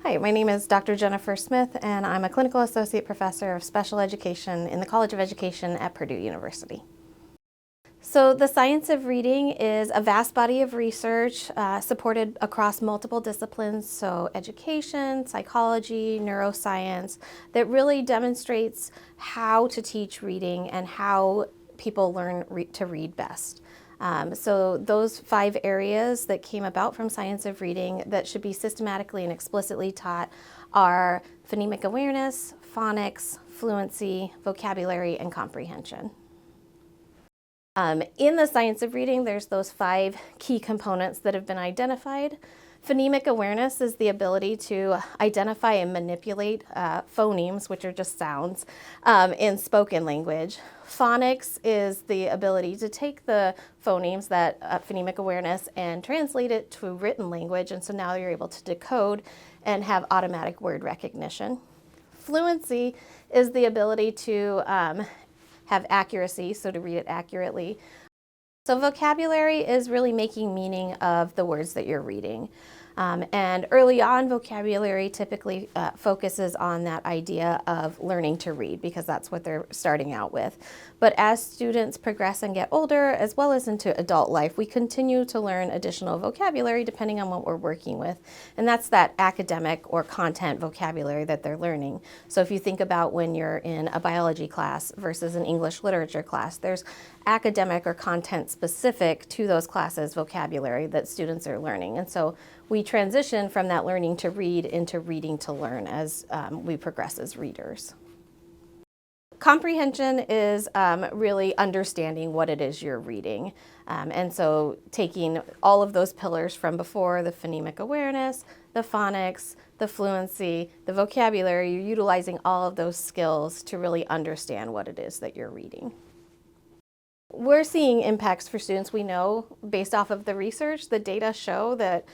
Hi, my name is Dr. Jennifer Smith, and I'm a clinical associate professor of special education in the College of Education at Purdue University. So the science of reading is a vast body of research supported across multiple disciplines, so education, psychology, neuroscience, that really demonstrates how to teach reading and how people learn to read best. So those 5 areas that came about from science of reading that should be systematically and explicitly taught are phonemic awareness, phonics, fluency, vocabulary, and comprehension. In the science of reading, there's those 5 key components that have been identified. Phonemic awareness is the ability to identify and manipulate phonemes, which are just sounds, in spoken language. Phonics is the ability to take the phonemes, that phonemic awareness, and translate it to written language, and so now you're able to decode and have automatic word recognition. Fluency is the ability to have accuracy, so to read it accurately. So vocabulary is really making meaning of the words that you're reading. And early on, vocabulary typically focuses on that idea of learning to read because that's what they're starting out with. But as students progress and get older, as well as into adult life, we continue to learn additional vocabulary depending on what we're working with. And that's that academic or content vocabulary that they're learning. So if you think about when you're in a biology class versus an English literature class, there's academic or content specific to those classes vocabulary that students are learning. And so we transition from that learning to read into reading to learn as we progress as readers. Comprehension is really understanding what it is you're reading. And so taking all of those pillars from before, the phonemic awareness, the phonics, the fluency, the vocabulary, you're utilizing all of those skills to really understand what it is that you're reading. We're seeing impacts for students. We know, based off of the research, the data show that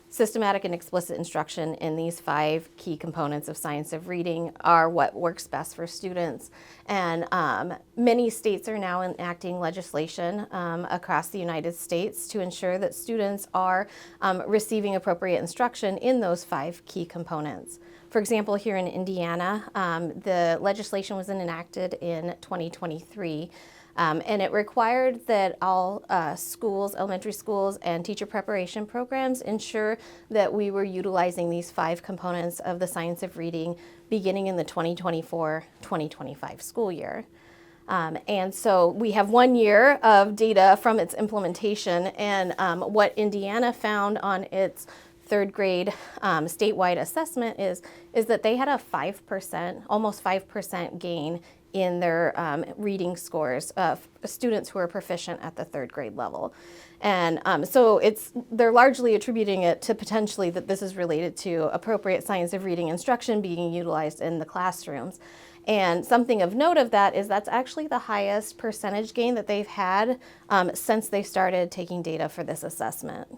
systematic and explicit instruction in these 5 key components of science of reading are what works best for students. And many states are now enacting legislation across the United States to ensure that students are receiving appropriate instruction in those 5 key components. For example, here in Indiana, the legislation was enacted in 2023. And it required that all schools, elementary schools, and teacher preparation programs ensure that we were utilizing these 5 components of the science of reading beginning in the 2024-2025 school year. And so we have 1 year of data from its implementation, and what Indiana found on its 3rd grade statewide assessment is that they had a 5%, almost 5% gain in their reading scores of students who are proficient at the 3rd grade level. And so they're largely attributing it to potentially that this is related to appropriate science of reading instruction being utilized in the classrooms. And something of note of that is that's actually the highest percentage gain that they've had since they started taking data for this assessment.